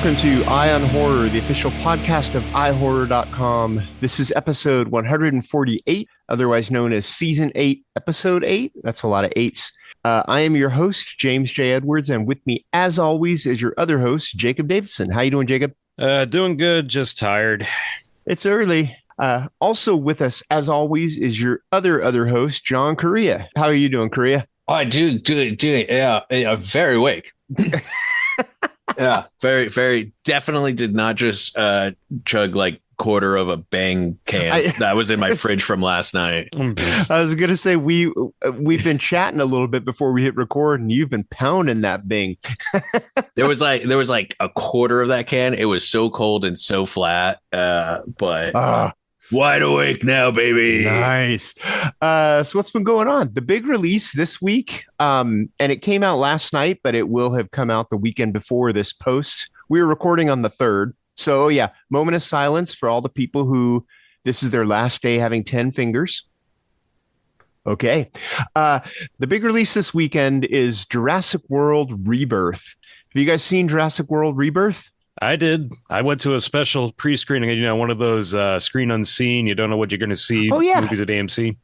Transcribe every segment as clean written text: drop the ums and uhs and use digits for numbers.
welcome to Eye on Horror, the official podcast of iHorror.com. This is episode 148, otherwise known as Season 8, Episode 8. That's a lot of eights. I am your host, James J. Edwards, and with me, as always, is your other host, Jacob Davidson. How you doing, Jacob? Doing good, just tired. It's early. Also with us, as always, is your other host, John Correia. How are you doing, Correia? I do. Yeah, very awake. Yeah, very. Definitely did not just chug like quarter of a Bang can that was in my fridge from last night. I was gonna say we've been chatting a little bit before we hit record, and you've been pounding that Bang. There was like a quarter of that can. It was so cold and so flat, but wide awake now, baby. Nice. So what's been going on? The big release this week, and it came out last night, but it will have come out the weekend before this post. We were recording on the 3rd. So yeah, moment of silence for all the people who this is their last day having 10 fingers. Okay. The big release this weekend is Jurassic World Rebirth. Have you guys seen Jurassic World Rebirth? I did. I went to a special pre-screening, one of those screen unseen. You don't know what you're going to see. Oh, yeah. Movies at AMC.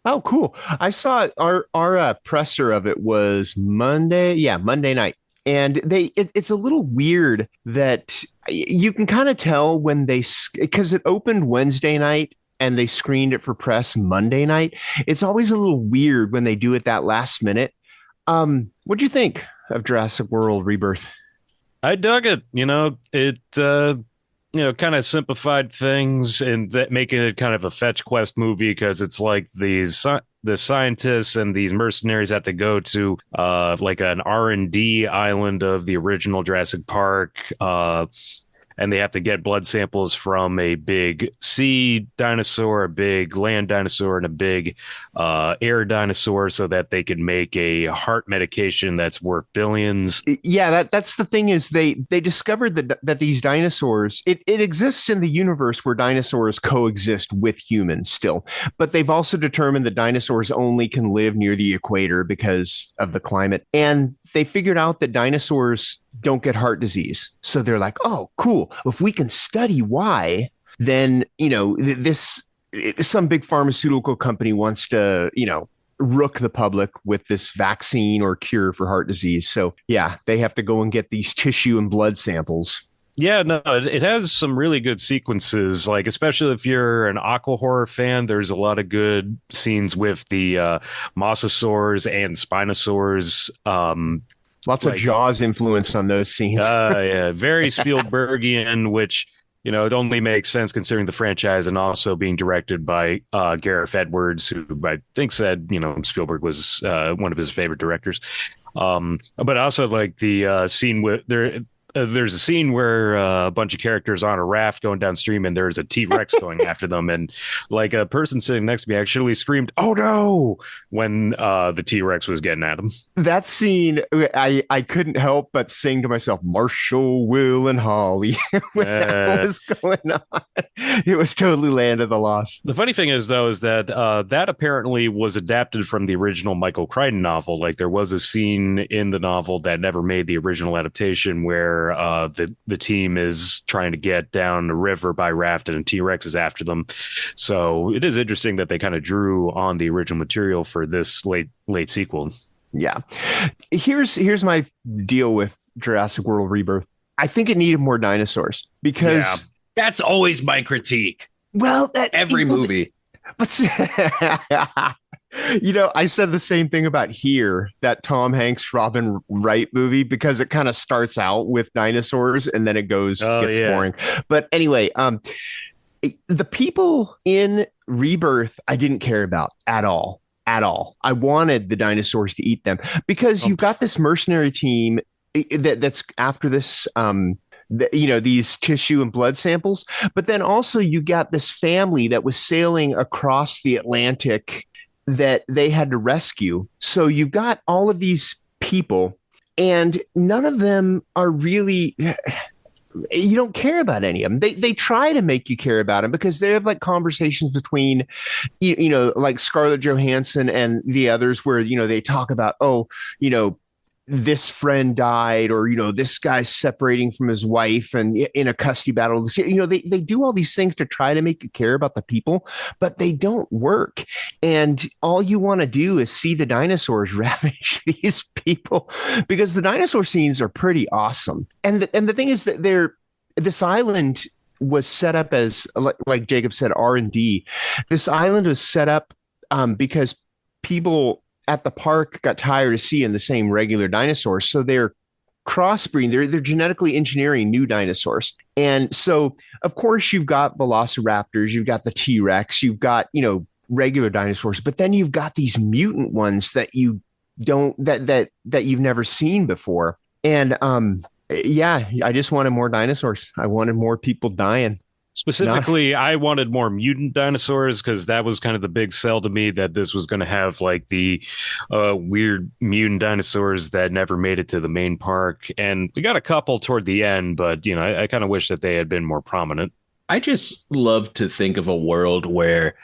Oh, cool. I saw it. Our presser of it was Monday. Yeah, Monday night. And it's a little weird that you can kind of tell when because it opened Wednesday night and they screened it for press Monday night. It's always a little weird when they do it that last minute. What'd you think of Jurassic World Rebirth? I dug it. It kind of simplified things and that making it kind of a fetch quest movie because it's like the scientists and these mercenaries have to go to like an R&D island of the original Jurassic Park, and they have to get blood samples from a big sea dinosaur, a big land dinosaur, and a big air dinosaur so that they can make a heart medication that's worth billions. Yeah, that's the thing is they discovered that these dinosaurs, it exists in the universe where dinosaurs coexist with humans still, but they've also determined that dinosaurs only can live near the equator because of the climate. And they figured out that dinosaurs don't get heart disease. So they're like, oh, cool. If we can study why, then, some big pharmaceutical company wants to, rook the public with this vaccine or cure for heart disease. So yeah, they have to go and get these tissue and blood samples. Yeah, no, it has some really good sequences, like especially if you're an aqua horror fan, there's a lot of good scenes with the mosasaurs and spinosaurs. Lots of Jaws influence on those scenes. Yeah, very Spielbergian, which, it only makes sense considering the franchise and also being directed by Gareth Edwards, who I think said, Spielberg was one of his favorite directors. But also like the scene with there's a scene where a bunch of characters on a raft going downstream and there's a T-Rex going after them. And like a person sitting next to me actually screamed, "Oh no!" when the T-Rex was getting at him. That scene, I couldn't help but sing to myself, Marshall, Will, and Holly when that was going on. It was totally Land of the Lost. The funny thing is, though, is that that apparently was adapted from the original Michael Crichton novel. Like there was a scene in the novel that never made the original adaptation where the team is trying to get down the river by raft and a T-Rex is after them. So it is interesting that they kind of drew on the original material for this late sequel. Yeah. Here's my deal with Jurassic World Rebirth. I think it needed more dinosaurs because that's always my critique. Well, every movie. But I said the same thing about Here, that Tom Hanks, Robin Wright movie, because it kind of starts out with dinosaurs and then it gets boring. But anyway, the people in Rebirth, I didn't care about at all. I wanted the dinosaurs to eat them because you've got this mercenary team that's after this, these tissue and blood samples. But then also you got this family that was sailing across the Atlantic that they had to rescue. So you've got all of these people and none of them are really, you don't care about any of them. They try to make you care about them because they have like conversations between, like Scarlett Johansson and the others where, they talk about, this friend died, or this guy's separating from his wife and in a custody battle. They do all these things to try to make you care about the people, but they don't work. And all you want to do is see the dinosaurs ravage these people, because the dinosaur scenes are pretty awesome. And the thing is that this island was set up as, like Jacob said, R&D. This island was set up because people at the park got tired of seeing the same regular dinosaurs, so they're crossbreeding. They're genetically engineering new dinosaurs, and so of course you've got velociraptors, you've got the T-Rex, you've got regular dinosaurs, but then you've got these mutant ones that you've never seen before, and yeah, I just wanted more dinosaurs. I wanted more people dying. Specifically, I wanted more mutant dinosaurs because that was kind of the big sell to me, that this was going to have like the weird mutant dinosaurs that never made it to the main park. And we got a couple toward the end, but, I kind of wish that they had been more prominent. I just love to think of a world where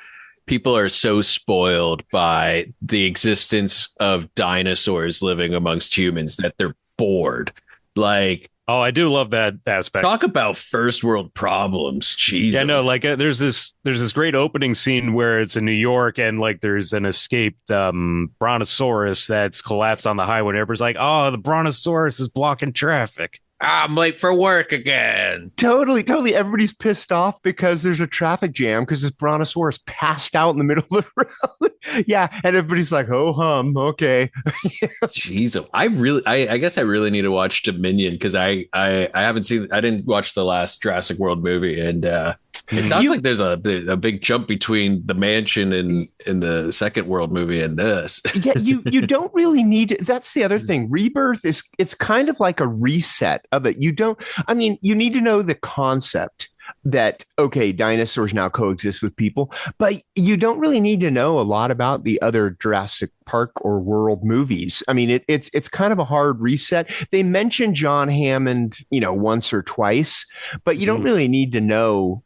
people are so spoiled by the existence of dinosaurs living amongst humans that they're bored. Like, oh, I do love that aspect. Talk about first world problems. Jesus. Yeah, no, like there's this great opening scene where it's in New York and like there's an escaped brontosaurus that's collapsed on the highway. And everybody's like, oh, the brontosaurus is blocking traffic. I'm late for work again. Totally. Everybody's pissed off because there's a traffic jam because this brontosaurus passed out in the middle of the road. Yeah, and everybody's like, "Oh, okay." Jeez, I guess I really need to watch Dominion, because I haven't seen. I didn't watch the last Jurassic World movie, and it sounds like there's a big jump between the mansion and the second World movie and this. Yeah, you don't really need to, that's the other thing. Rebirth it's kind of like a reset of it. You need to know the concept that, okay, dinosaurs now coexist with people, but you don't really need to know a lot about the other Jurassic Park or World movies. I mean, it's kind of a hard reset. They mention John Hammond, once or twice, but you don't really need to know.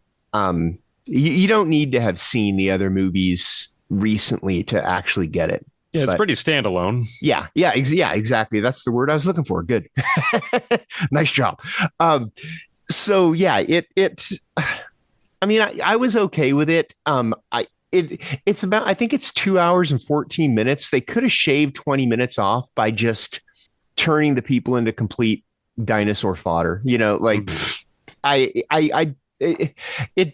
You don't need to have seen the other movies recently to actually get it. Yeah, it's pretty standalone. Yeah, exactly. That's the word I was looking for. Good. Nice job. So yeah, I was okay with it. It's about, I think it's 2 hours and 14 minutes. They could have shaved 20 minutes off by just turning the people into complete dinosaur fodder. It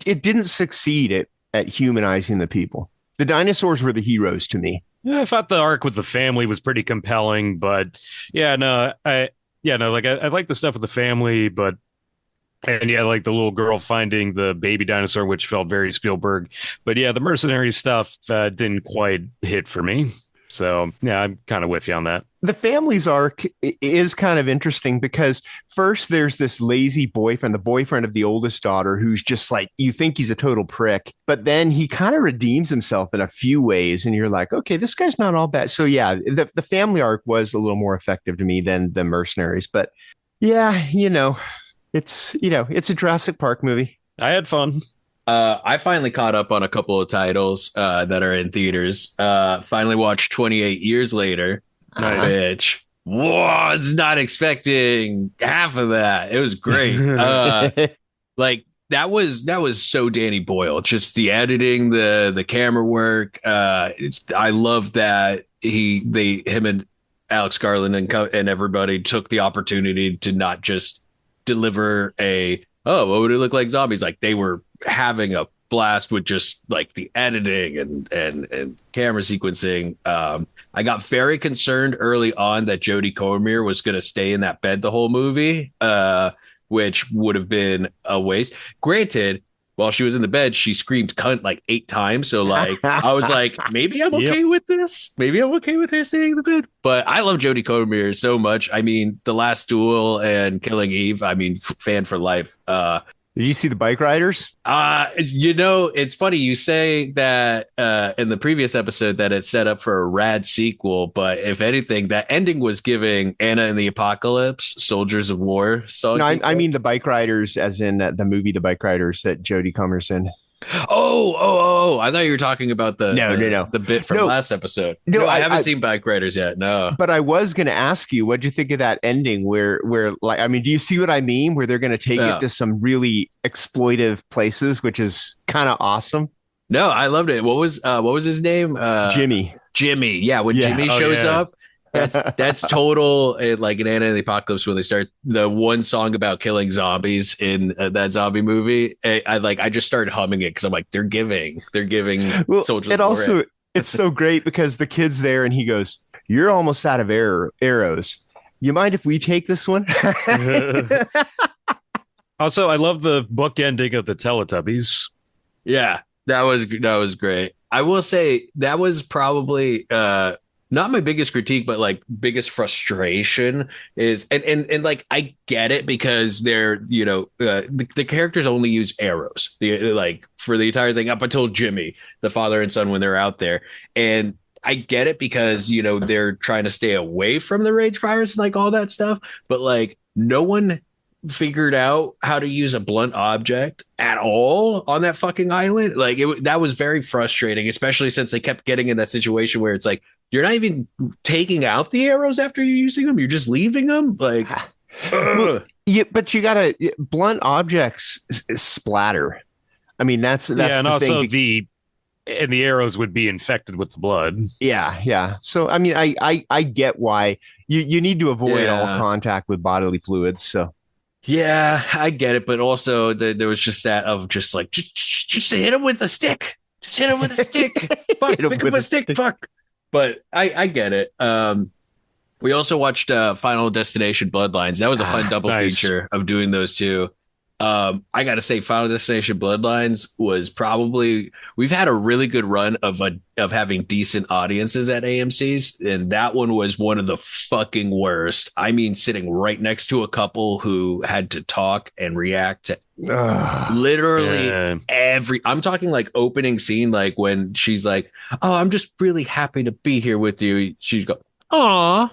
didn't succeed at humanizing the people. The dinosaurs were the heroes to me. Yeah, I thought the arc with the family was pretty compelling, but I like the stuff with the family, but like the little girl finding the baby dinosaur, which felt very Spielberg. But yeah, the mercenary stuff didn't quite hit for me. So yeah, I'm kind of with you on that. The family's arc is kind of interesting because first there's this lazy boyfriend, the boyfriend of the oldest daughter, who's just like, you think he's a total prick, but then he kind of redeems himself in a few ways. And you're like, okay, this guy's not all bad. So yeah, the family arc was a little more effective to me than the mercenaries. But yeah, it's a Jurassic Park movie. I had fun. I finally caught up on a couple of titles that are in theaters. Finally watched 28 Years Later. Nice. Which was not expecting half of that. It was great. Like that was so Danny Boyle. Just the editing, the camera work. I love that him and Alex Garland and everybody took the opportunity to not just deliver what would it look like zombies? Like they were having a blast with just like the editing and camera sequencing. I got very concerned early on that Jodie Comer was going to stay in that bed the whole movie, which would have been a waste. Granted, while she was in the bed, she screamed cunt like 8 times. So like, I was like, maybe I'm okay with this. Maybe I'm okay with her staying in the bed. But I love Jodie Comer so much. I mean, The Last Duel and Killing Eve. I mean, fan for life. Did you see The Bike Riders? It's funny you say that in the previous episode that it's set up for a rad sequel, but if anything, that ending was giving Anna and the Apocalypse, Soldiers of War. No, I mean The Bike Riders, as in the movie The Bike Riders that Jodie Comer's in. I thought you were talking about the bit from last episode. No, I haven't seen Bike Riders yet. No, but I was going to ask you, what'd you think of that ending? Where like, I mean, do you see what I mean? Where they're going to take it to some really exploitive places, which is kind of awesome. No, I loved it. What was his name? Jimmy. Jimmy. Yeah, when Jimmy shows up. That's total like an Anna and the Apocalypse when they start the one song about killing zombies in that zombie movie. I just started humming it because I'm like, they're giving soldiers. It also it's so great because the kid's there and he goes, "You're almost out of arrows. You mind if we take this one?" Also, I love the book ending of the Teletubbies. Yeah, that was great. I will say that was probably not my biggest critique, but like biggest frustration is, and like, I get it because they're, the characters only use arrows, like for the entire thing up until Jimmy, the father and son, when they're out there. And I get it because, they're trying to stay away from the rage virus and like all that stuff. But like, no one figured out how to use a blunt object at all on that fucking island. Like that was very frustrating, especially since they kept getting in that situation where it's like, you're not even taking out the arrows after you're using them. You're just leaving them. Like, yeah, but you gotta blunt objects splatter. I mean, that's and the also thing. the arrows would be infected with the blood. Yeah. So I mean, I get why you need to avoid all contact with bodily fluids. So yeah, I get it, but also there was just that of just like just hit him with a stick. Just hit him with a stick. Fuck, pick up a stick. Fuck. But I get it. We also watched Final Destination Bloodlines. That was a fun double feature of doing those two. I got to say, Final Destination Bloodlines was probably, we've had a really good run of having decent audiences at AMC's, and that one was one of the fucking worst. I mean, sitting right next to a couple who had to talk and react to literally every. I'm talking like opening scene, like when she's like, "Oh, I'm just really happy to be here with you." She'd go, "Aw."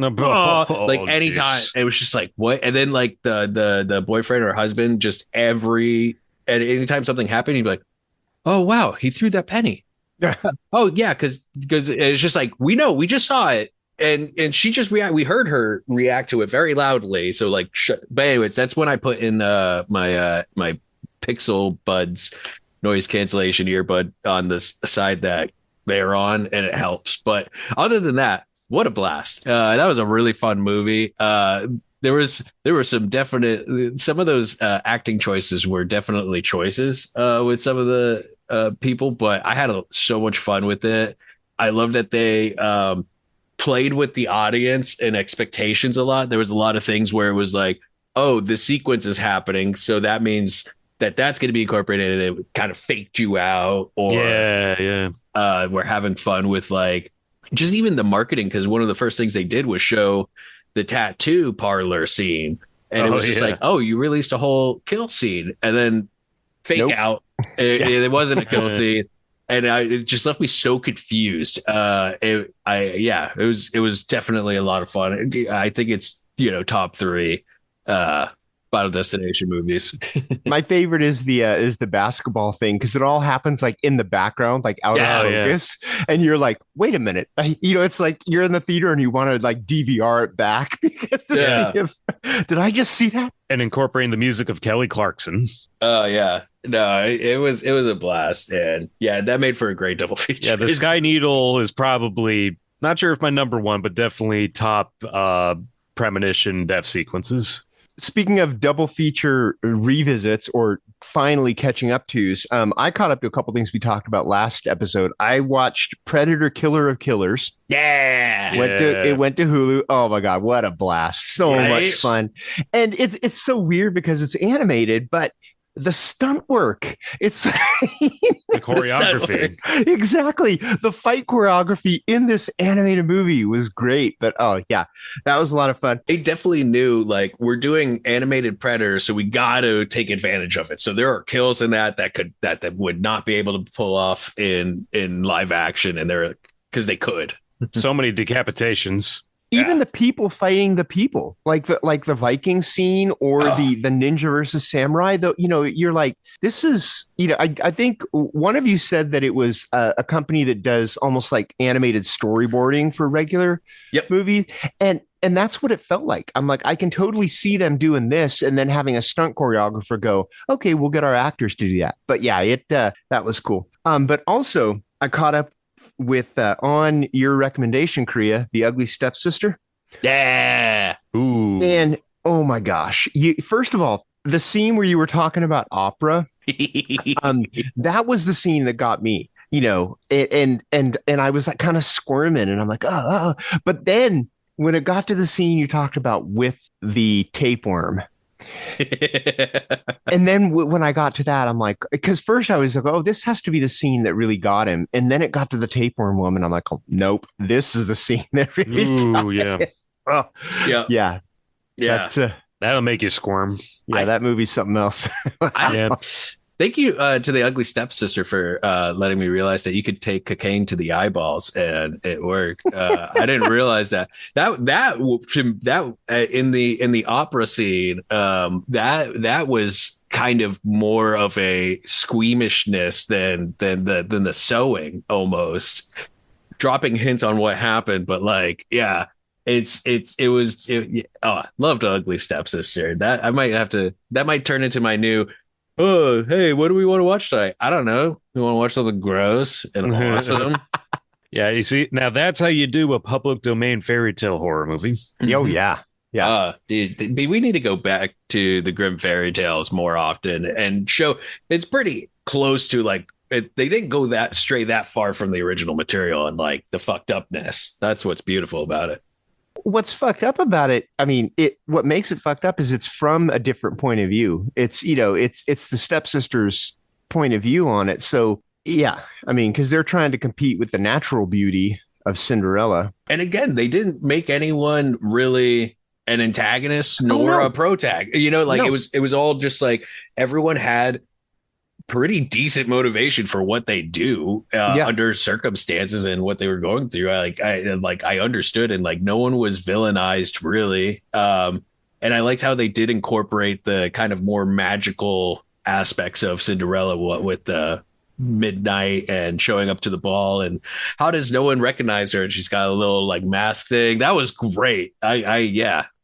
Like anytime it was just like what, and then like the boyfriend or husband, just anytime something happened, he'd be like, "Oh wow, he threw that penny." Oh yeah, because it's just like we just saw it, and she just we heard her react to it very loudly. So like, but anyways, that's when I put in my Pixel Buds noise cancellation earbud on this side that they're on, and it helps. But other than that, what a blast. That was a really fun movie. There were some of those acting choices were definitely choices with some of the people, but I had so much fun with it. I love that they played with the audience and expectations a lot. There was a lot of things where it was like, oh, the sequence is happening, so that means that's going to be incorporated, and it kind of faked you out, or we're having fun with like just even the marketing, because one of the first things they did was show the tattoo parlor scene, and it was just like, oh, you released a whole kill scene, and then fake out it wasn't a kill scene, and it just left me so confused. It was definitely a lot of fun. I think it's top 3 Final Destination movies. My favorite is the basketball thing, because it all happens like in the background, like out of focus, and you're like, wait a minute, it's like you're in the theater and you want to like DVR it back because did I just see that? And incorporating the music of Kelly Clarkson. Oh yeah, no, it was a blast, and that made for a great double feature. Yeah, the Sky Needle is probably not sure if my number one, but definitely top premonition death sequences. Speaking of double feature revisits or finally catching up tos, I caught up to a couple things we talked about last episode. I watched Predator Killer of Killers. It went to Hulu. Oh my God, what a blast. So much fun. And it's so weird because it's animated, but the stunt work, it's the choreography. Exactly. The fight choreography in this animated movie was great. But that was a lot of fun. They definitely knew, like, we're doing animated Predator, so we got to take advantage of it. So there are kills in that would not be able to pull off in live action, and because they could. So many decapitations. even the people fighting the people, like the Viking scene or the ninja versus samurai, though, you're like, this is, I think one of you said that it was a company that does almost like animated storyboarding for regular movies. And that's what it felt like. I'm like, I can totally see them doing this and then having a stunt choreographer go, okay, we'll get our actors to do that. But yeah, that was cool. But also I caught up with on your recommendation, Correia, The Ugly Stepsister. Yeah. Ooh. And oh my gosh. First of all, the scene where you were talking about opera, that was the scene that got me, and I was like kind of squirming and I'm like, but then when it got to the scene you talked about with the tapeworm, and then when I got to that, I'm like, because first I was like, oh, this has to be the scene that really got him. And then it got to the tapeworm woman. I'm like, oh, nope, this is the scene that really got him. Oh, yeah. That'll make you squirm. Yeah, that movie's something else. Thank you to the Ugly Stepsister for letting me realize that you could take cocaine to the eyeballs and it worked. I didn't realize that in the opera scene, that was kind of more of a squeamishness than the sewing, almost dropping hints on what happened, but like, yeah. Loved Ugly Stepsister. That might turn into my new, oh, hey, what do we want to watch tonight? I don't know. We want to watch something gross and awesome. Yeah, you see, now that's how you do a public domain fairy tale horror movie. Oh, yeah. Yeah. Dude, we need to go back to the grim fairy tales more often and show it's pretty close to like, they didn't go that far from the original material and like the fucked upness. That's what's beautiful about it. What's fucked up about it, I mean, what makes it fucked up is it's from a different point of view. It's, it's the stepsister's point of view on it. So yeah, I mean, because they're trying to compete with the natural beauty of Cinderella. And again, they didn't make anyone really an antagonist nor a protag. It was all just like everyone had pretty decent motivation for what they do under circumstances and what they were going through. I understood, and like no one was villainized really. And I liked how they did incorporate the kind of more magical aspects of Cinderella with the midnight and showing up to the ball, and how does no one recognize her and she's got a little like mask thing. That was great.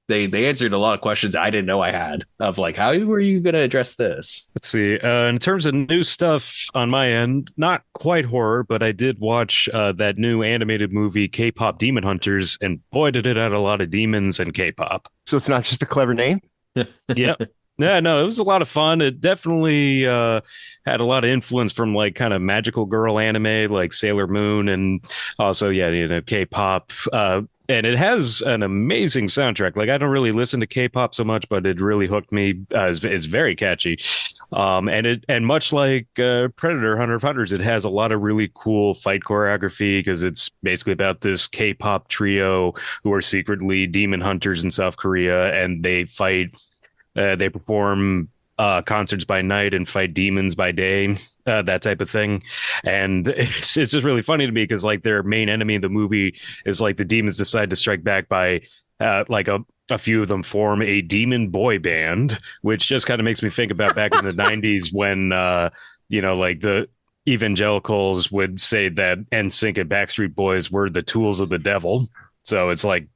They answered a lot of questions I didn't know I had of like, how were you going to address this? Let's see. In terms of new stuff on my end, not quite horror, but I did watch that new animated movie, K-Pop Demon Hunters, and boy, did it have a lot of demons and K-pop. So it's not just a clever name? Yep. Yeah, no, it was a lot of fun. It definitely had a lot of influence from like kind of magical girl anime like Sailor Moon, and also, K-pop. And it has an amazing soundtrack. Like, I don't really listen to K-pop so much, but it really hooked me. It's very catchy. And much like Predator, Hunter of Hunters, it has a lot of really cool fight choreography because it's basically about this K-pop trio who are secretly demon hunters in South Korea, and they fight. They perform concerts by night and fight demons by day, that type of thing. And it's just really funny to me because like their main enemy in the movie is like the demons decide to strike back by like a few of them form a demon boy band, which just kind of makes me think about back in the 90s when like the evangelicals would say that NSYNC and Backstreet Boys were the tools of the devil. So it's like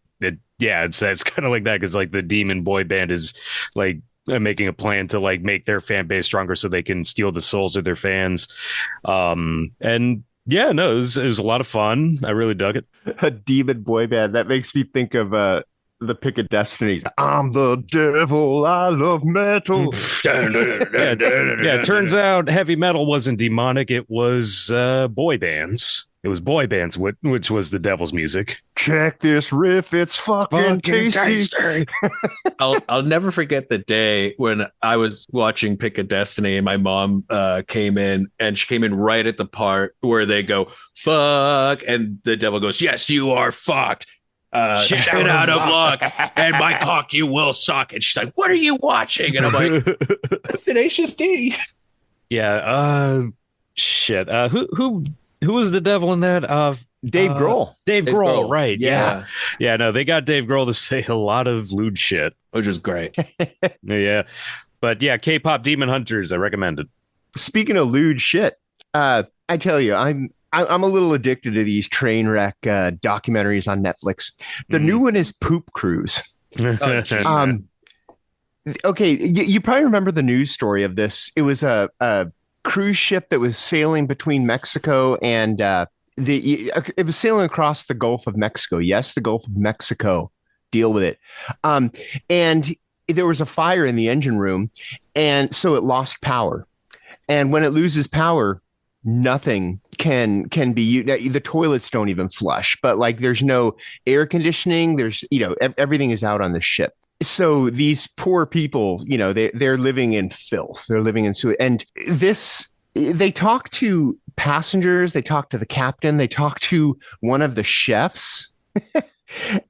it's kind of like that because like the demon boy band is like making a plan to like make their fan base stronger so they can steal the souls of their fans. It was a lot of fun. I really dug it. A demon boy band, that makes me think of the Pick of Destinies. I'm the devil, I love metal. It turns out heavy metal wasn't demonic, it was boy bands. It was boy bands, which was the devil's music. Check this riff, it's fucking tasty. I'll never forget the day when I was watching Pick a Destiny and my mom came in, and she came in right at the part where they go, fuck, and the devil goes, yes, you are fucked. Shit out of luck, and my cock you will suck. And she's like, what are you watching? And I'm like, Tenacious D. Yeah, shit. Who was the devil in that? Dave Grohl. Dave Grohl, right? Yeah. No, they got Dave Grohl to say a lot of lewd shit, which was great. Yeah, but yeah, K-pop Demon Hunters, I recommend it. Speaking of lewd shit, I tell you, I'm a little addicted to these Trainwreck documentaries on Netflix. The new one is Poop Cruise. Okay, you probably remember the news story of this. It was a cruise ship that was sailing between Mexico and it was sailing across the Gulf of Mexico. Yes, the Gulf of Mexico. Deal with it. And there was a fire in the engine room, and so it lost power. And when it loses power, nothing can be used. The toilets don't even flush, but like there's no air conditioning. There's, everything is out on the ship. So these poor people, they're living in filth. They're living in sewage. And they talk to passengers. They talk to the captain. They talk to one of the chefs.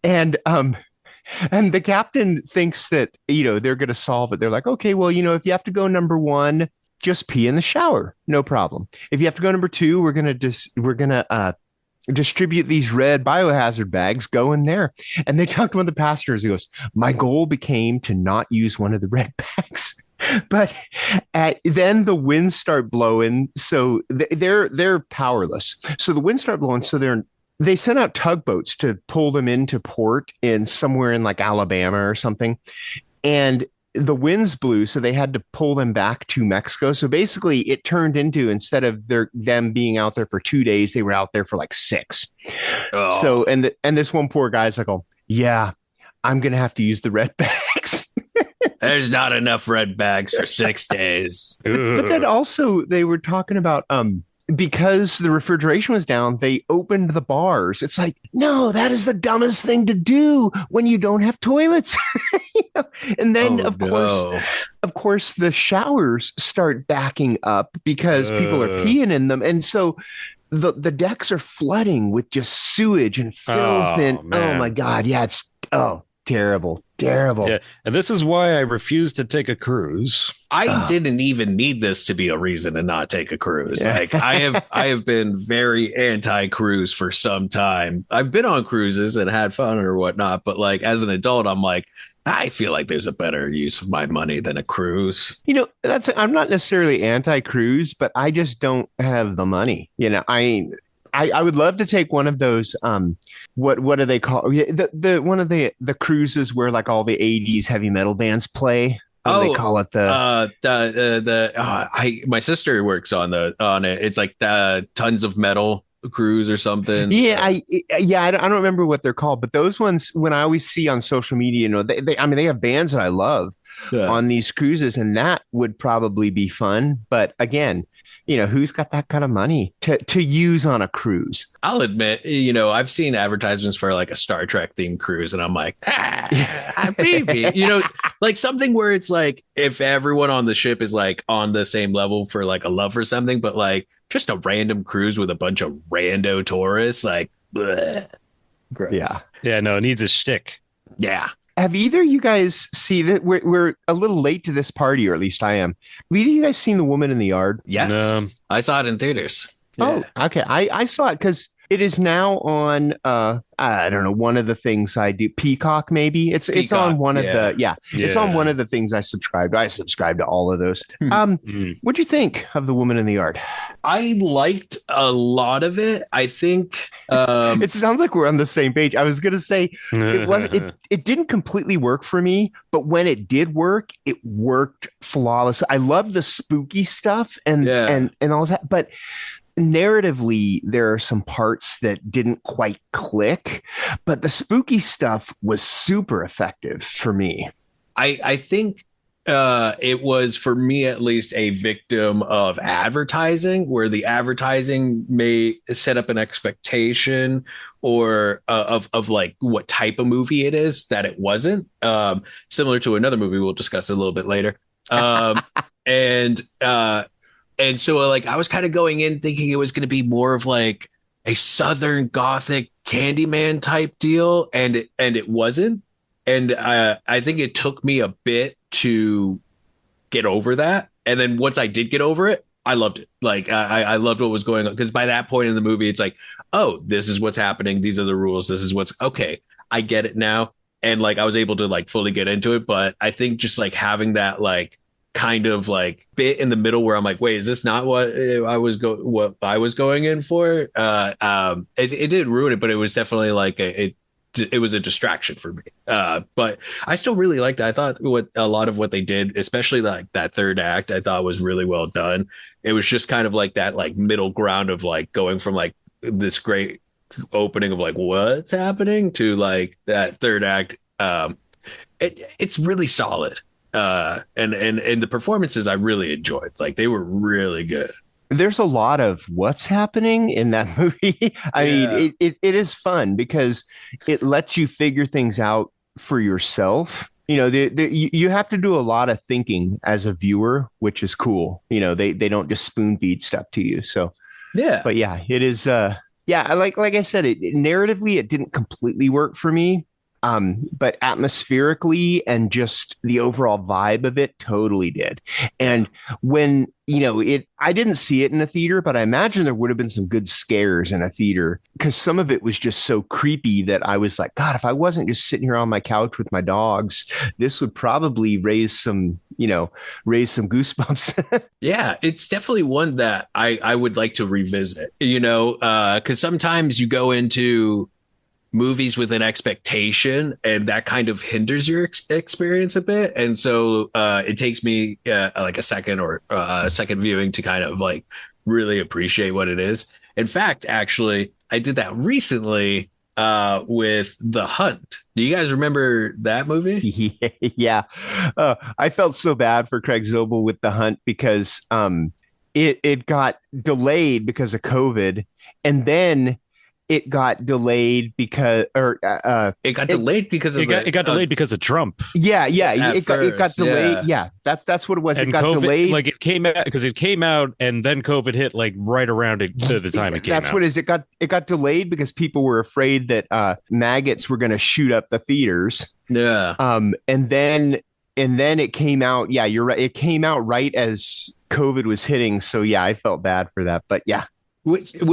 And the captain thinks that, they're going to solve it. They're like, okay, well, if you have to go number one, just pee in the shower. No problem. If you have to go number two, we're going to distribute these red biohazard bags. Go in there. And they talked to one of the passengers. He goes, my goal became to not use one of the red bags. But then the winds start blowing. So they're powerless. So the winds start blowing. So they sent out tugboats to pull them into port in somewhere in like Alabama or something. And the winds blew, so they had to pull them back to Mexico. So basically it turned into, instead of them being out there for 2 days, they were out there for like 6. Oh. So, and this one poor guy's like, oh, yeah, I'm going to have to use the red bags. There's not enough red bags for 6 days. But then also they were talking about, because the refrigeration was down, they opened the bars. It's like, no, that is the dumbest thing to do when you don't have toilets. And then, of course, the showers start backing up because people are peeing in them. And so the decks are flooding with just sewage and filth. Oh my God. Yeah, it's terrible. Yeah, and this is why I refuse to take a cruise. I didn't even need this to be a reason to not take a cruise. Yeah. Like I have been very anti-cruise for some time. I've been on cruises and had fun or whatnot, but like as an adult, I'm like, I feel like there's a better use of my money than a cruise. I'm not necessarily anti-cruise, but I just don't have the money. I would love to take one of those. What do they call the one of the cruises where like all the 80s heavy metal bands play? They call it my sister works on it. It's like Tons of Metal cruise or something. Yeah, I don't remember what they're called, but those ones, when I always see on social media, they have bands that I love on these cruises, and that would probably be fun. But again, who's got that kind of money to use on a cruise? I'll admit, I've seen advertisements for like a Star Trek themed cruise, and I'm like, maybe, like something where it's like if everyone on the ship is like on the same level for like a love for something, but like just a random cruise with a bunch of rando tourists, like, bleh. Gross. Yeah, no, it needs a shtick. Yeah. Have either of you guys see that we're a little late to this party, or at least I am? Have either of you guys seen The Woman in the Yard? Yes. No. I saw it in theaters. Oh, yeah. Okay. I saw it because it is now on, I don't know, one of the things I do. Peacock, maybe? It's on one of the, it's on one of the things I subscribe to. I subscribe to all of those. What'd you think of The Woman in the Yard? I liked a lot of it. I think it sounds like we're on the same page. I was gonna say it didn't completely work for me, but when it did work, it worked flawless. I love the spooky stuff and all that, but narratively, there are some parts that didn't quite click, but the spooky stuff was super effective for me. I think it was, for me at least, a victim of advertising, where the advertising may set up an expectation or of like what type of movie it is that it wasn't. Similar to another movie we'll discuss a little bit later. And so like I was kind of going in thinking it was going to be more of like a Southern Gothic Candyman type deal, and it wasn't. And I think it took me a bit to get over that. And then once I did get over it, I loved it. Like I loved what was going on, because by that point in the movie, it's like, oh, this is what's happening. These are the rules. This is what's okay. I get it now. And like I was able to like fully get into it. But I think just like having that like kind of like bit in the middle where I'm like, wait, is this not what I was going in for? It did ruin it, but it was definitely like it was a distraction for me. But I still really liked it. I thought a lot of what they did, especially like that third act, I thought was really well done. It was just kind of like that like middle ground of like going from like this great opening of like what's happening to like that third act. It's really solid. And the performances I really enjoyed. Like they were really good. There's a lot of what's happening in that movie. I mean, it is fun because it lets you figure things out for yourself. You know, you have to do a lot of thinking as a viewer, which is cool. You know, they don't just spoon feed stuff to you. So yeah, but yeah, it is. Yeah, like I said, narratively it didn't completely work for me. But atmospherically and just the overall vibe of it totally did. And when, you know, I didn't see it in a theater, but I imagine there would have been some good scares in a theater because some of it was just so creepy that I was like, God, if I wasn't just sitting here on my couch with my dogs, this would probably raise some goosebumps. Yeah, it's definitely one that I would like to revisit, you know, because sometimes you go into movies with an expectation and that kind of hinders your experience a bit. And so it takes me like a second or a second viewing to kind of like really appreciate what it is. In fact, actually, I did that recently with The Hunt. Do you guys remember that movie? Yeah. I felt so bad for Craig Zobel with The Hunt because it got delayed because of COVID. And then it got delayed because, it got delayed because of Trump. Yeah. It got delayed. Yeah, that's what it was. And it got COVID, delayed. Like it came out, and then COVID hit like right around it to the time it came out. That's what it is. It got delayed because people were afraid that maggots were going to shoot up the theaters. Yeah. And then it came out. Yeah, you're right. It came out right as COVID was hitting. So yeah, I felt bad for that. But yeah. Which it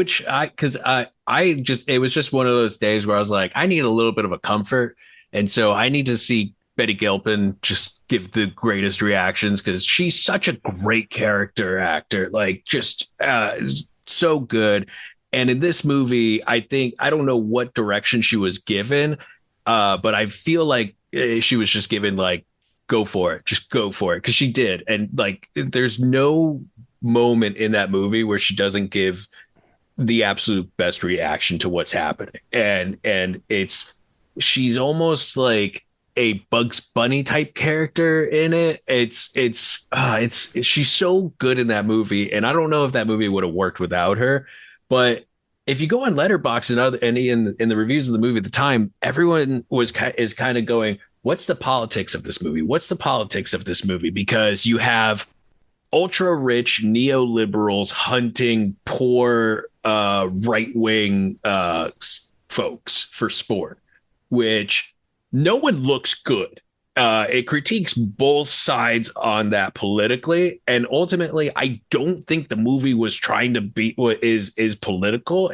was just one of those days where I was like, I need a little bit of a comfort. And so I need to see Betty Gilpin just give the greatest reactions because she's such a great character actor, like just so good. And in this movie, I don't know what direction she was given, but I feel like she was just given like, go for it, just go for it. Because she did. And like, there's no moment in that movie where she doesn't give the absolute best reaction to what's happening. And she's almost like a Bugs Bunny type character in it. She's so good in that movie. And I don't know if that movie would have worked without her, but if you go on Letterboxd and in the reviews of the movie at the time, everyone is kind of going, what's the politics of this movie? What's the politics of this movie? Because you have ultra rich neoliberals hunting poor right-wing folks for sport, which no one looks good. It critiques both sides on that politically, and ultimately, I don't think the movie was trying to be what is political.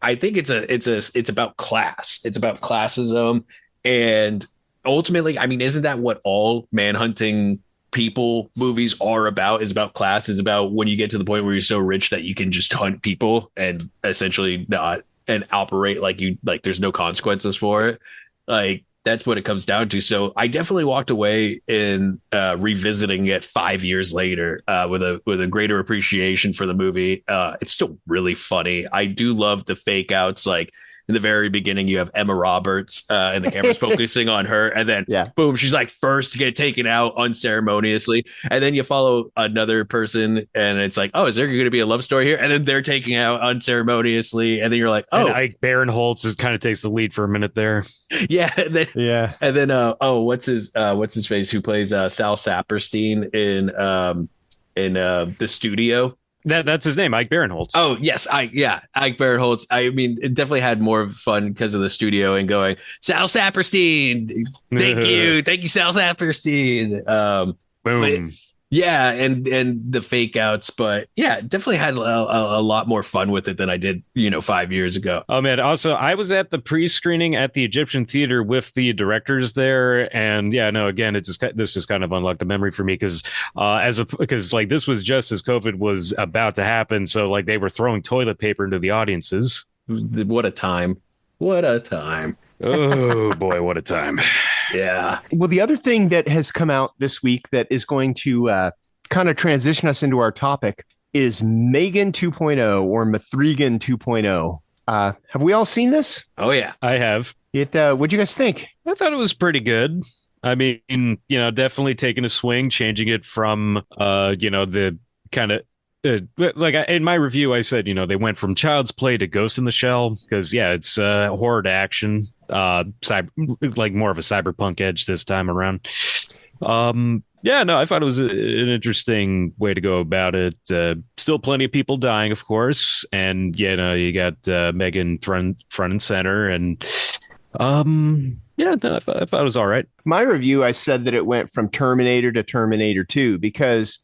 I think it's about class. It's about classism, and ultimately, I mean, isn't that what all manhunting people movies are about? Is about class. Is about when you get to the point where you're so rich that you can just hunt people and essentially not and operate like there's no consequences for it. Like that's what it comes down to. So I definitely walked away in revisiting it 5 years later with a greater appreciation for the movie. It's still really funny. I do love the fake outs. Like in the very beginning, you have Emma Roberts and the camera's focusing on her. And then boom, she's like first to get taken out unceremoniously. And then you follow another person and it's like, oh, is there going to be a love story here? And then they're taking out unceremoniously. And then you're like, oh, and Ike Barinholtz kind of takes the lead for a minute there. Yeah. And then, what's his face? Who plays Sal Saperstein in The Studio? That's his name, Ike Barinholtz. Oh, yes. Ike Barinholtz. I mean, it definitely had more fun because of The Studio and going, Sal Saperstein. Thank you, Sal Saperstein. Boom. Yeah, and the fake outs, but yeah, definitely had a lot more fun with it than I did, 5 years ago. Oh man! Also, I was at the pre-screening at the Egyptian Theater with the directors there, and yeah, no, again, this just kind of unlocked a memory for me because like this was just as COVID was about to happen, so like they were throwing toilet paper into the audiences. What a time! What a time! Oh boy, what a time! Yeah. Well, the other thing that has come out this week that is going to kind of transition us into our topic is M3GAN 2.0 or M3GAN 2.0. Have we all seen this? Oh, yeah. I have. What'd you guys think? I thought it was pretty good. I mean, definitely taking a swing, changing it from, the kind of like in my review, I said, they went from Child's Play to Ghost in the Shell because, yeah, it's horror to action, like more of a cyberpunk edge this time around. Yeah, no, I thought it was an interesting way to go about it. Still plenty of people dying, of course, and you got M3GAN front and center, and yeah, no, I thought it was all right. My review, I said that it went from Terminator to Terminator 2 because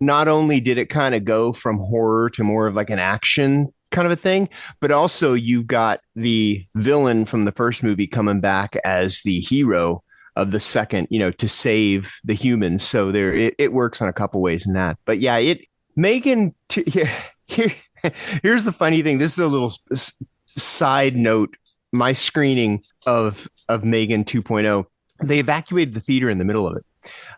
not only did it kind of go from horror to more of like an action kind of a thing, but also you got the villain from the first movie coming back as the hero of the second, to save the humans. So it works on a couple ways in that. But yeah, M3GAN. Here's the funny thing. This is a little side note. My screening of M3GAN 2.0, they evacuated the theater in the middle of it.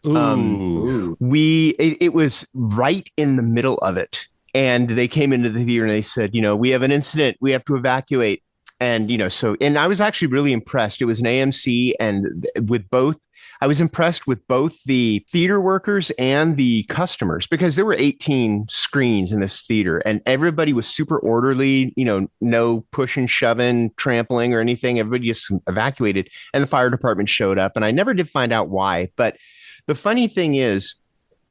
It was right in the middle of it, and they came into the theater and they said, we have an incident, we have to evacuate. And and I was actually really impressed. It was an AMC, and I was impressed with both the theater workers and the customers because there were 18 screens in this theater and everybody was super orderly, no pushing, shoving, trampling or anything. Everybody just evacuated and the fire department showed up, and I never did find out why. But the funny thing is,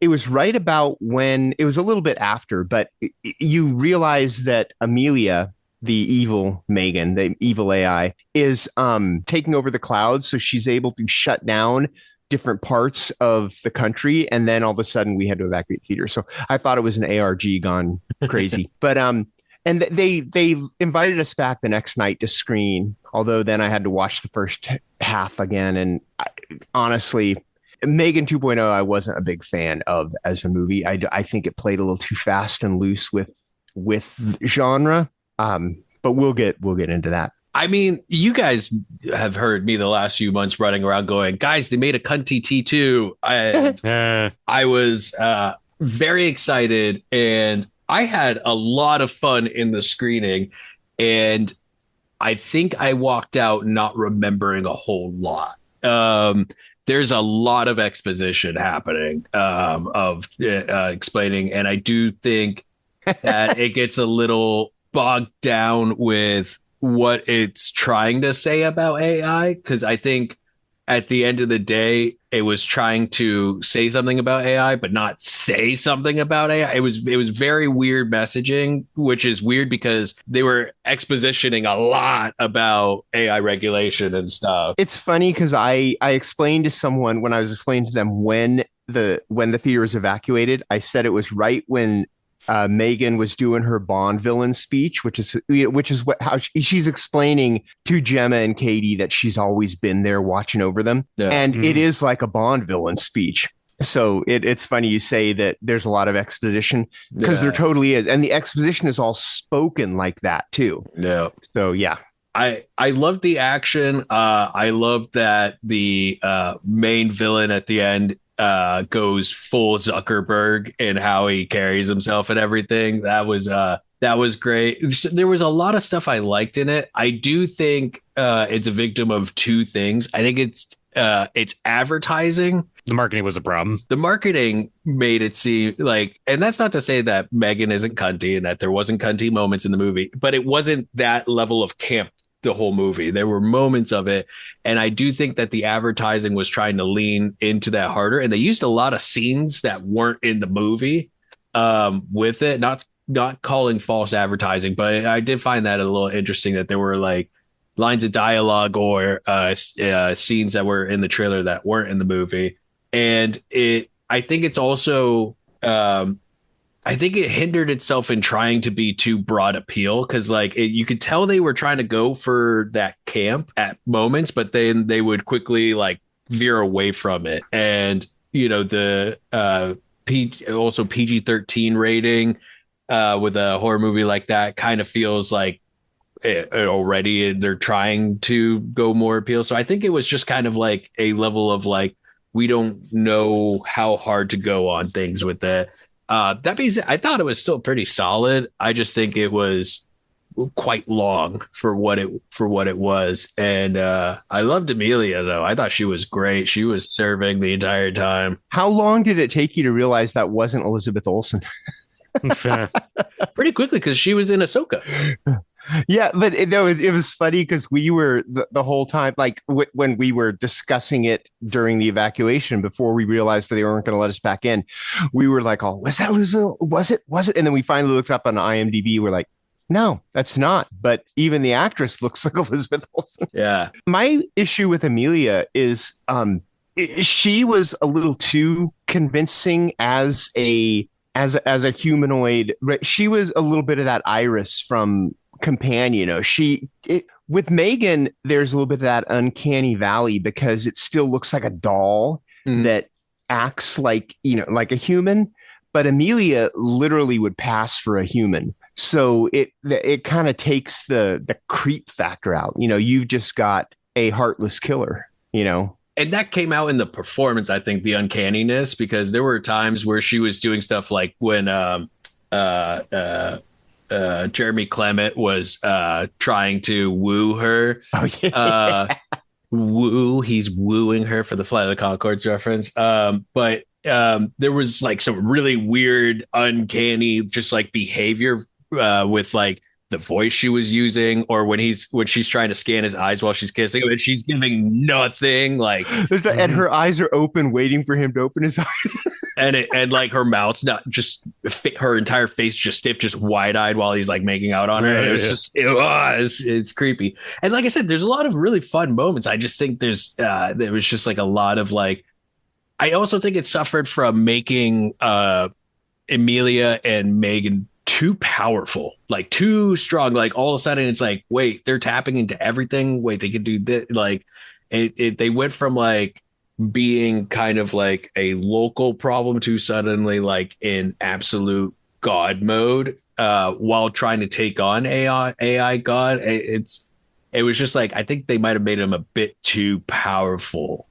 it was right about when it was a little bit after, but you realize that Amelia, the evil M3GAN, the evil AI, is taking over the clouds. So she's able to shut down different parts of the country. And then all of a sudden we had to evacuate the theater. So I thought it was an ARG gone crazy. But and they invited us back the next night to screen. Although then I had to watch the first half again. And honestly, M3GAN 2.0, I wasn't a big fan of as a movie. I think it played a little too fast and loose with genre. But we'll get into that. I mean, you guys have heard me the last few months running around going, guys, they made a cunty T2. I was very excited, and I had a lot of fun in the screening, and I think I walked out not remembering a whole lot. There's a lot of exposition happening of explaining, and I do think that it gets a little bogged down with what it's trying to say about AI, because I think at the end of the day, it was trying to say something about AI, but not say something about AI. It was very weird messaging, which is weird because they were expositioning a lot about AI regulation and stuff. It's funny because I explained to someone when I was explaining to them when the theater was evacuated, I said it was right when M3GAN was doing her Bond villain speech, which is how she's explaining to Gemma and Katie that she's always been there watching over them. Yeah. And it is like a Bond villain speech. So it's funny you say that there's a lot of exposition because there totally is. And the exposition is all spoken like that too. Yeah. So yeah. I love the action. I love that the main villain at the end goes full Zuckerberg in how he carries himself and everything. That was great. There was a lot of stuff I liked in it. I do think it's a victim of two things. I think it's advertising. The marketing was a problem. The marketing made it seem like, and that's not to say that M3GAN isn't cunty and that there wasn't cunty moments in the movie, but it wasn't that level of camp the whole movie. There were moments of it, and I do think that the advertising was trying to lean into that harder, and they used a lot of scenes that weren't in the movie with it, not calling false advertising, but I did find that a little interesting that there were like lines of dialogue or scenes that were in the trailer that weren't in the movie. And it I think it's also I think it hindered itself in trying to be too broad appeal because like you could tell they were trying to go for that camp at moments, but then they would quickly like veer away from it. And the also PG-13 rating with a horror movie like that kind of feels like already they're trying to go more appeal. So I think it was just kind of like a level of like we don't know how hard to go on things with that. That being said, I thought it was still pretty solid. I just think it was quite long for what it was. And I loved Amelia though. I thought she was great. She was serving the entire time. How long did it take you to realize that wasn't Elizabeth Olsen? Pretty quickly because she was in Ahsoka. Yeah, but it was funny because we were the whole time, like when we were discussing it during the evacuation before we realized that they weren't going to let us back in, we were like, "Oh, was that Elizabeth? Was it? And then we finally looked up on IMDb. We're like, "No, that's not." But even the actress looks like Elizabeth Olsen. Yeah. My issue with Amelia is, she was a little too convincing as a humanoid. She was a little bit of that Iris from Companion. With M3GAN, there's a little bit of that uncanny valley because it still looks like a doll that acts like a human, but Amelia literally would pass for a human. So it kind of takes the creep factor out. You've just got a heartless killer. And that came out in the performance, I think, the uncanniness, because there were times where she was doing stuff like when Jeremy Clement was trying to woo her. Oh, yeah. He's wooing her for the Flight of the Conchords reference. But there was like some really weird, uncanny, just like behavior with like the voice she was using, or when she's trying to scan his eyes while she's kissing him and she's giving nothing. Like and her eyes are open, waiting for him to open his eyes. and like her mouth's not just her entire face just stiff, just wide eyed while he's like making out on her. And it was it's creepy. And like I said, there's a lot of really fun moments. I just think there was just like a lot of like, I also think it suffered from making Amelia and M3GAN too powerful, like too strong. Like all of a sudden it's like, wait, they're tapping into everything. Wait, they could do this. Like they went from like being kind of like a local problem to suddenly like in absolute god mode while trying to take on AI god. It was just like, I think they might have made him a bit too powerful,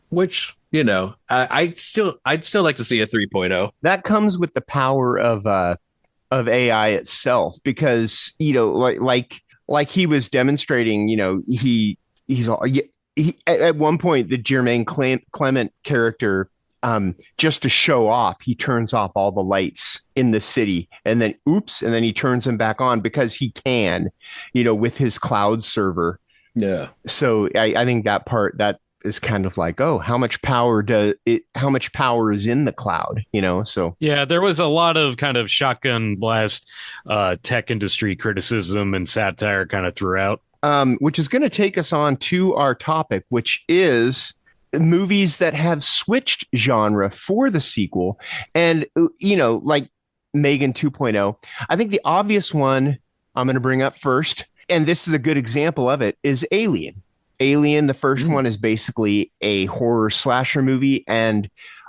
which I'd still like to see a 3.0. That comes with the power of AI itself, because like he was demonstrating, he's all he at one point, the Jermaine Clement character, just to show off, he turns off all the lights in the city, and then he turns them back on because he can, with his cloud server. Yeah. So I think that part that is kind of like, oh, how much power is in the cloud, so yeah, there was a lot of kind of shotgun blast tech industry criticism and satire kind of throughout, which is going to take us on to our topic, which is movies that have switched genre for the sequel. And like M3GAN 2.0, I think the obvious one I'm going to bring up first, and this is a good example of it, is Alien. The first one, is basically a horror slasher movie, and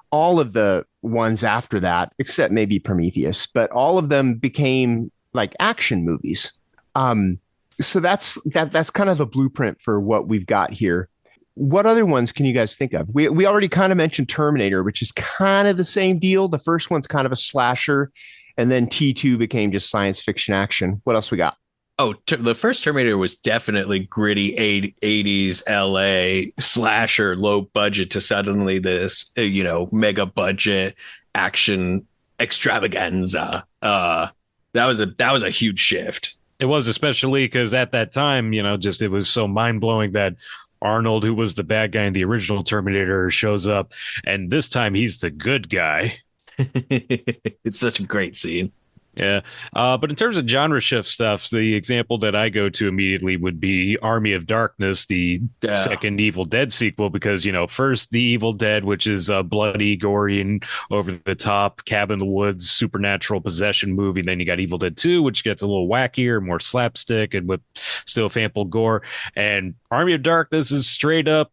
all of the ones after that, except maybe Prometheus, but all of them became like action movies. So that's kind of the blueprint for what we've got here. What other ones can you guys think of? We already kind of mentioned Terminator, which is kind of the same deal. The first one's kind of a slasher, and then T2 became just science fiction action. What else we got? Oh, the first Terminator was definitely gritty 80s LA slasher, low budget, to suddenly this, mega budget action extravaganza. That was a huge shift. It was, especially because at that time, it was so mind blowing that Arnold, who was the bad guy in the original Terminator, shows up, and this time he's the good guy. It's such a great scene. Yeah. But in terms of genre shift stuff, the example that I go to immediately would be Army of Darkness, the second Evil Dead sequel, because, first the Evil Dead, which is a bloody, gory, and over the top cabin in the woods supernatural possession movie. Then you got Evil Dead 2, which gets a little wackier, more slapstick, and with still ample gore. And Army of Darkness is straight up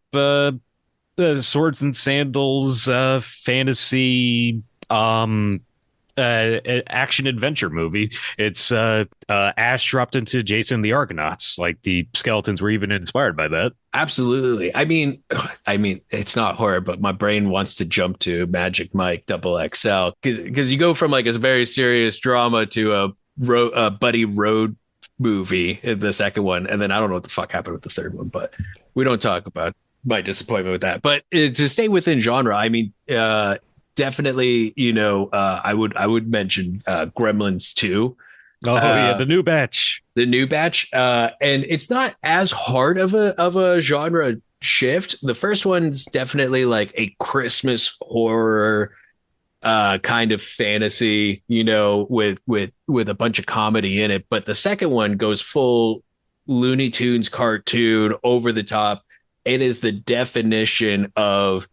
swords and sandals, fantasy, action adventure movie. It's Ash dropped into Jason the Argonauts. Like the skeletons were even inspired by that. Absolutely. I mean, it's not horror, but my brain wants to jump to Magic Mike XXL because you go from like a very serious drama to a buddy road movie in the second one, and then I don't know what the fuck happened with the third one, but we don't talk about my disappointment with that. But to stay within genre, I mean, definitely, I would mention Gremlins 2. Oh yeah, the new batch. And it's not as hard of a genre shift. The first one's definitely like a Christmas horror kind of fantasy, with a bunch of comedy in it. But the second one goes full Looney Tunes cartoon, over the top. It is the definition of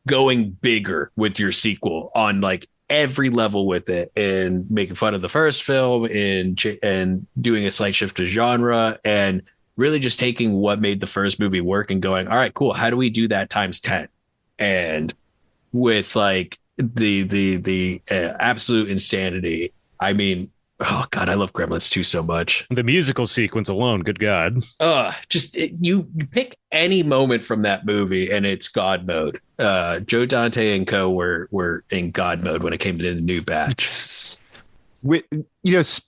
going bigger with your sequel on like every level with it, and making fun of the first film and doing a slight shift to genre, and really just taking what made the first movie work and going, all right, cool. How do we do that times 10? And with like the absolute insanity. I mean, oh God, I love Gremlins 2 so much. The musical sequence alone, good God. You pick any moment from that movie and it's God mode. Joe Dante and co were in God mode when it came to the new batch.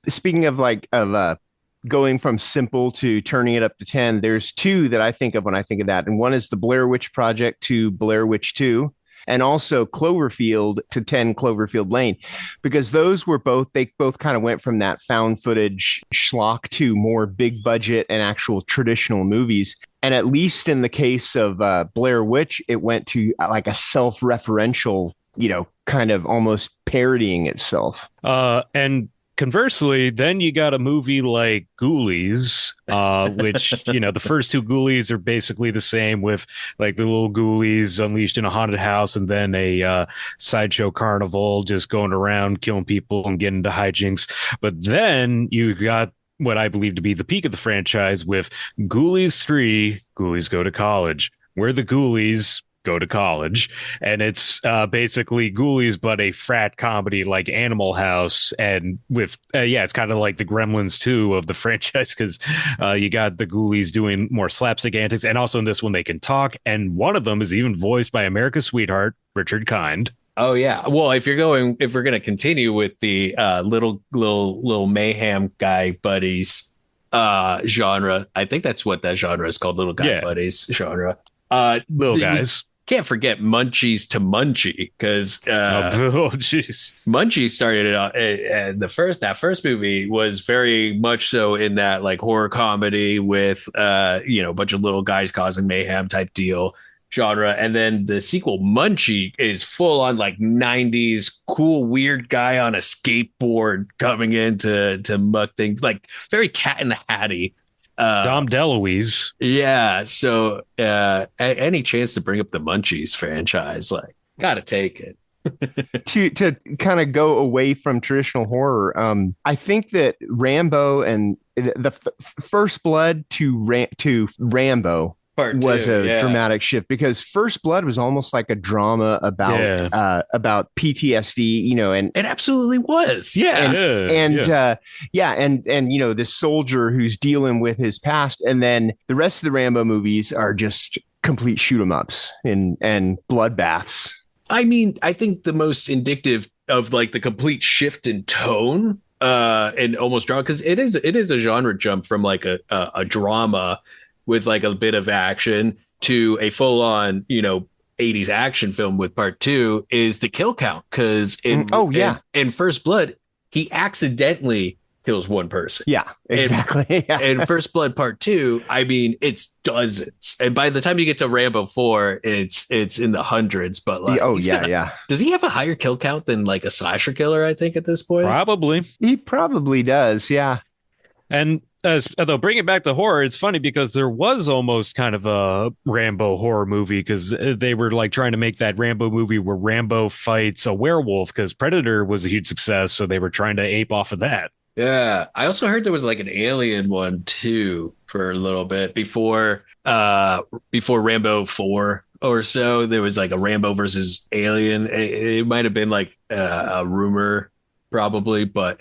Speaking of going from simple to turning it up to 10, there's two that I think of when I think of that. And one is the Blair Witch Project to Blair Witch 2. And also Cloverfield to 10 Cloverfield Lane, because those were they both kind of went from that found footage schlock to more big budget and actual traditional movies. And at least in the case of Blair Witch, it went to like a self-referential, kind of almost parodying itself. And conversely, then you got a movie like Ghoulies, which, the first two Ghoulies are basically the same, with like the little Ghoulies unleashed in a haunted house and then a sideshow carnival just going around killing people and getting into hijinks. But then you got what I believe to be the peak of the franchise with Ghoulies 3, Ghoulies Go to College, where the Ghoulies go to college, and it's basically Ghoulies but a frat comedy like Animal House, and with it's kind of like the Gremlins 2 of the franchise, because you got the Ghoulies doing more slapstick antics, and also in this one they can talk, and one of them is even voiced by America's sweetheart Richard Kind. Oh yeah, well, if we're gonna continue with the little mayhem guy buddies genre, I think that's what that genre is called, little guy buddies genre. Little guys. Can't forget Munchies to Munchie, because Munchie started it out. That first movie was very much so in that like horror comedy with a bunch of little guys causing mayhem type deal genre, and then the sequel Munchie is full on like 90s cool weird guy on a skateboard coming in to muck things, like very Cat in the Hattie. Dom DeLuise. Yeah. So any chance to bring up the Munchies franchise, like, gotta take it. to kind of go away from traditional horror, I think that Rambo and the First Blood to Rambo was a dramatic shift, because First Blood was almost like a drama about PTSD, and it absolutely was. And this soldier who's dealing with his past, and then the rest of the Rambo movies are just complete shoot 'em ups and bloodbaths. I mean, I think the most indicative of like the complete shift in tone and almost drama, because it is a genre jump from like a drama with like a bit of action to a full-on 80s action film with part 2, is the kill count, because in First Blood he accidentally kills one person. Yeah, exactly. And First Blood Part 2, I mean, it's dozens. And by the time you get to Rambo 4, it's in the hundreds. But like, does he have a higher kill count than like a slasher killer, I think, at this point? Probably. He probably does, yeah. And though bring it back to horror, it's funny because there was almost kind of a Rambo horror movie because they were like trying to make that Rambo movie where Rambo fights a werewolf because Predator was a huge success. So they were trying to ape off of that. Yeah. I also heard there was like an alien one too for a little bit before Rambo 4 or so. There was like a Rambo versus Alien. It might have been like a rumor probably, but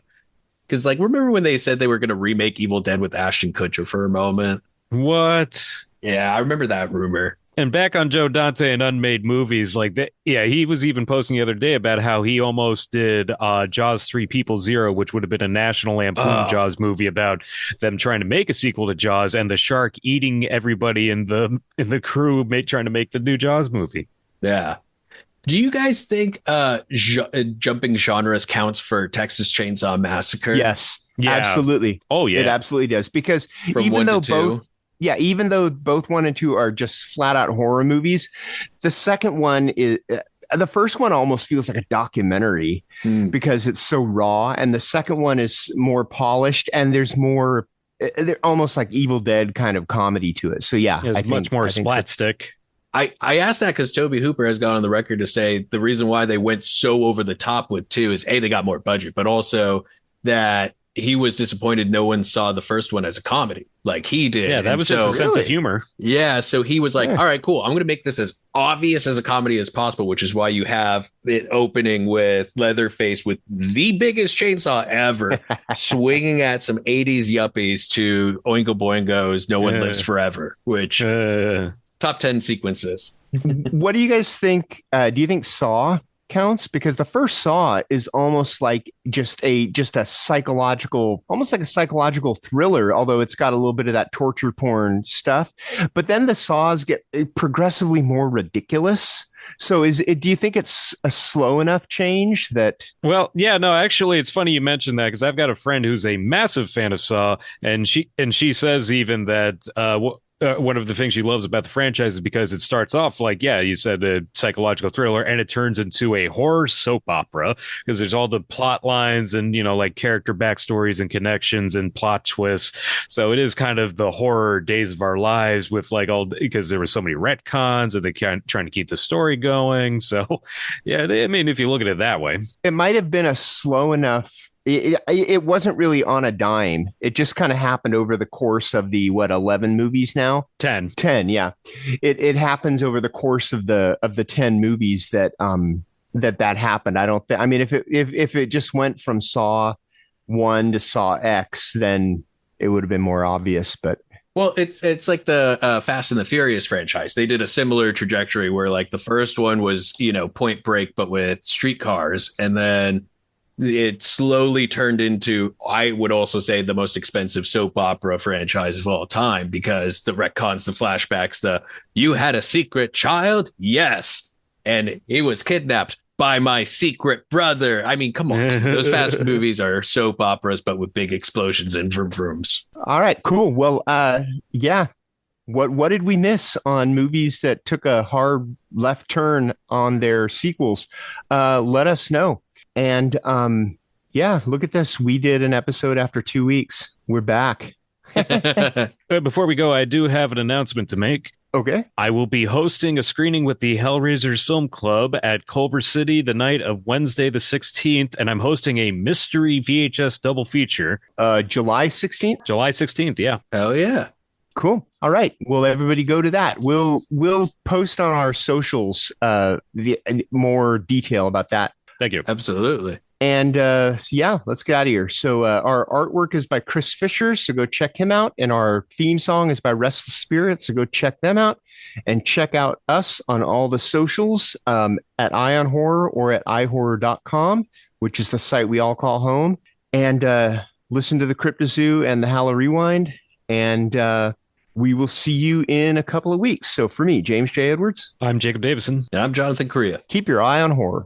because like remember when they said they were going to remake Evil Dead with Ashton Kutcher for a moment? What? Yeah, I remember that rumor. And back on Joe Dante and unmade movies, like that, yeah, he was even posting the other day about how he almost did Jaws 3 People Zero, which would have been a National Lampoon Jaws movie about them trying to make a sequel to Jaws and the shark eating everybody in the crew trying to make the new Jaws movie. Yeah. Do you guys think jumping genres counts for Texas Chainsaw Massacre? Yes, absolutely. Oh, yeah. It absolutely does. Because from even 1 though to 2, even though both 1 and 2 are just flat out horror movies, the second one is the first one almost feels like a documentary because it's so raw. And the second one is more polished and there's more, they're almost like Evil Dead kind of comedy to it. So yeah, it's much more splatstick. I asked that because Toby Hooper has gone on the record to say the reason why they went so over the top with 2 is A, they got more budget, but also that he was disappointed no one saw the first one as a comedy like he did. Yeah, that was just a sense of humor. Yeah, so he was like, all right, cool. I'm going to make this as obvious as a comedy as possible, which is why you have it opening with Leatherface with the biggest chainsaw ever swinging at some 80s yuppies to Oingo Boingo's No One Lives Forever, which top 10 sequences. What do you guys think? Do you think Saw counts? Because the first Saw is almost like just a psychological, almost like a psychological thriller, although it's got a little bit of that torture porn stuff. But then the Saws get progressively more ridiculous. So do you think it's a slow enough change that? Well, yeah, no, actually, it's funny you mentioned that because I've got a friend who's a massive fan of Saw, and she says even that one of the things she loves about the franchise is because it starts off like, yeah, you said a psychological thriller, and it turns into a horror soap opera because there's all the plot lines and, you know, like character backstories and connections and plot twists. So it is kind of the horror Days of Our Lives with like because there were so many retcons and they kind of trying to keep the story going. So, yeah, I mean, if you look at it that way, it might have been a slow enough. It wasn't really on a dime. It just kind of happened over the course of the 11 movies now? 10. Yeah. It happens over the course of the 10 movies that happened. I don't think, I mean, if it just went from Saw 1 to Saw X, then it would have been more obvious, but well, it's like the Fast and the Furious franchise. They did a similar trajectory where like the first one was, you know, Point Break, but with streetcars, and then it slowly turned into, I would also say, the most expensive soap opera franchise of all time because the retcons, the flashbacks, you had a secret child? Yes. And he was kidnapped by my secret brother. I mean, come on. Those Fast movies are soap operas, but with big explosions and vroom vrooms. All right, cool. Well, yeah. What did we miss on movies that took a hard left turn on their sequels? Let us know. And yeah, look at this. We did an episode after 2 weeks. We're back. Before we go, I do have an announcement to make. Okay. I will be hosting a screening with the Hellraisers Film Club at Culver City the night of Wednesday the 16th, and I'm hosting a mystery VHS double feature. July 16th? July 16th, yeah. Oh, yeah. Cool. All right. Well, everybody go to that. We'll post on our socials more detail about that. Thank you. Absolutely. And yeah, let's get out of here. So our artwork is by Chris Fisher, so go check him out. And our theme song is by Restless Spirit, so go check them out. And check out us on all the socials at Ion Horror or at iHorror.com, which is the site we all call home. And listen to the Cryptozoo and the Halla Rewind. And we will see you in a couple of weeks. So for me, James J. Edwards. I'm Jacob Davison. And I'm Jonathan Correia. Keep your eye on horror.